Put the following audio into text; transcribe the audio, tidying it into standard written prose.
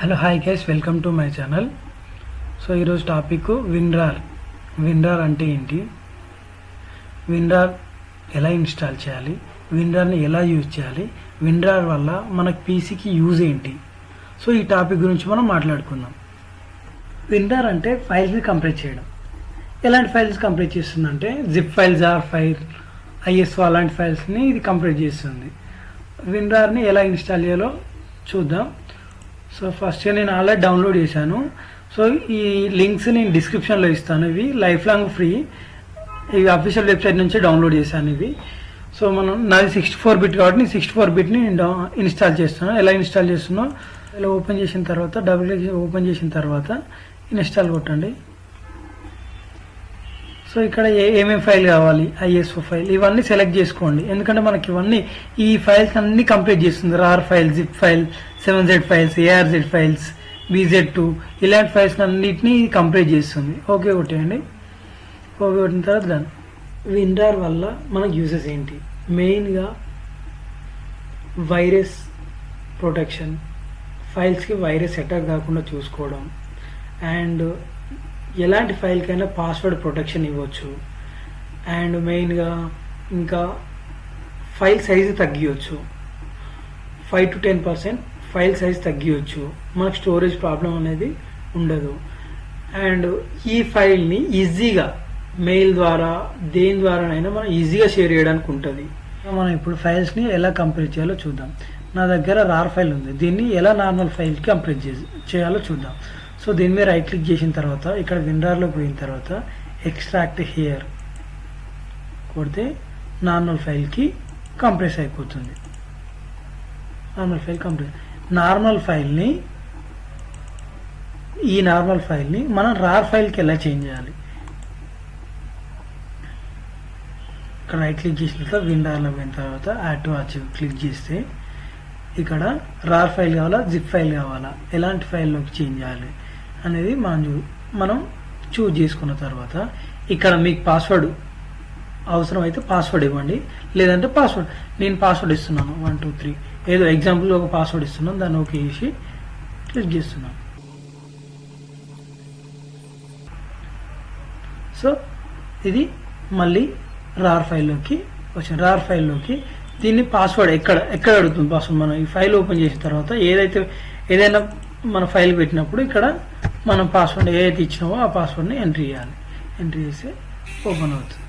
Hello hi guys, welcome to my channel. So ఈరోజు topic విన్రార్ అంటే ఏంటి, విన్రార్ ఎలా ఇన్స్టాల్ చేయాలి, విన్రార్ని ఎలా యూజ్ చేయాలి, విన్రార్ వల్ల మనకు పీసీకి యూజ్ ఏంటి. సో ఈ టాపిక్ గురించి మనం మాట్లాడుకుందాం. విన్రార్ అంటే ఫైల్స్ని కంప్రెస్ చేయడం. ఎలాంటి ఫైల్స్ కంప్రెస్ చేస్తుందంటే zip file, jar file, ISO అలాంటి ఫైల్స్ని ఇది కంప్రెస్ చేస్తుంది. విన్రార్ని ఎలా ఇన్స్టాల్ చేయాలో చూద్దాం. సో ఫస్ట్గా నేను ఆల్రెడీ డౌన్లోడ్ చేశాను. సో ఈ లింక్స్ నేను డిస్క్రిప్షన్లో ఇస్తాను. ఇవి లైఫ్ లాంగ్ ఫ్రీ. ఇవి అఫీషియల్ వెబ్సైట్ నుంచి డౌన్లోడ్ చేశాను ఇవి. సో నాది 64 బిట్ కాబట్టి నేను 64 బిట్ని నేను ఇన్స్టాల్ చేస్తున్నాను. ఎలా ఇన్స్టాల్ చేస్తున్నాను, ఇలా ఓపెన్ చేసిన తర్వాత డబుల్ ఓపెన్ చేసిన తర్వాత ఇన్స్టాల్ కొట్టండి. సో ఇక్కడ ఏమేమి ఫైల్ కావాలి, ఐఎస్ఓ ఫైల్, ఇవన్నీ సెలెక్ట్ చేసుకోండి. ఎందుకంటే మనకి ఇవన్నీ ఈ ఫైల్స్ అన్ని కంప్లీట్ చేస్తుంది. RAR file, zip file, 7z files, ARZ files, BZ2 ఇలాంటి ఫైల్స్ అన్నిటినీ కంప్లీట్ చేస్తుంది. ఓకే కొట్టేయండి. ఓకే కొట్టిన తర్వాత దాని విన్రార్ వల్ల మనకు యూజెస్ ఏంటి, మెయిన్గా వైరస్ ప్రొటెక్షన్, ఫైల్స్కి వైరస్ అటాక్ కాకుండా చూసుకోవడం, అండ్ ఎలాంటి ఫైల్కైనా పాస్వర్డ్ ప్రొటెక్షన్ ఇవ్వచ్చు, అండ్ మెయిన్గా ఇంకా ఫైల్ సైజు తగ్గియచ్చు. 5 to 10% ఫైల్ సైజ్ తగ్గియచ్చు. మనకు స్టోరేజ్ ప్రాబ్లం అనేది ఉండదు. అండ్ ఈ ఫైల్ని ఈజీగా మెయిల్ ద్వారా దేని ద్వారానైనా మనం ఈజీగా షేర్ చేయడానికి ఉంటుంది. మనం ఇప్పుడు ఫైల్స్ని ఎలా కంప్లీట్ చేయాలో చూద్దాం. నా దగ్గర రార్ ఫైల్ ఉంది. దీన్ని ఎలా నార్మల్ ఫైల్కి కంప్లీట్ చేయాలో చూద్దాం. సో దీని మీద రైట్ క్లిక్ చేసిన తర్వాత ఇక్కడ విన్రార్లో పోయిన తర్వాత ఎక్స్ట్రాక్ట్ హియర్ కొడితే నార్మల్ ఫైల్కి కంప్రెస్ అయిపోతుంది. Normal file compress. ఈ నార్మల్ ఫైల్ని మనం రార్ ఫైల్కి ఎలా చేంజ్ చేయాలి, ఇక్కడ రైట్ క్లిక్ చేసిన తర్వాత విన్రార్లో పోయిన తర్వాత యాడ్ టు ఆర్చివ్ క్లిక్ చేస్తే ఇక్కడ రార్ ఫైల్ కావాలా, జిప్ ఫైల్ కావాలా, ఎలాంటి ఫైల్లోకి చేంజ్ చేయాలి అనేది మనం చూజ్ చేసుకున్న తర్వాత ఇక్కడ మీకు పాస్వర్డ్ అవసరం అయితే పాస్వర్డ్ ఇవ్వండి, లేదంటే నేను పాస్వర్డ్ ఇస్తున్నాను 1 2 3 ఏదో ఎగ్జాంపుల్ ఒక పాస్వర్డ్ ఇస్తున్నాను, దాన్ని ఓకే చేసి క్లిక్ చేస్తున్నాను. సో ఇది మళ్ళీ రార్ ఫైల్లోకి వచ్చిన రార్ ఫైల్లోకి దీన్ని పాస్వర్డ్ ఎక్కడ అడుగుతుంది పాస్వర్డ్. మనం ఈ ఫైల్ ఓపెన్ చేసిన తర్వాత ఏదైనా మన ఫైల్ పెట్టినప్పుడు ఇక్కడ మనం పాస్వర్డ్ ఏదైతే ఇచ్చినామో ఆ పాస్వర్డ్ని ఎంట్రీ చేయాలి. ఎంట్రీ చేస్తే ఓపెన్ అవుతుంది.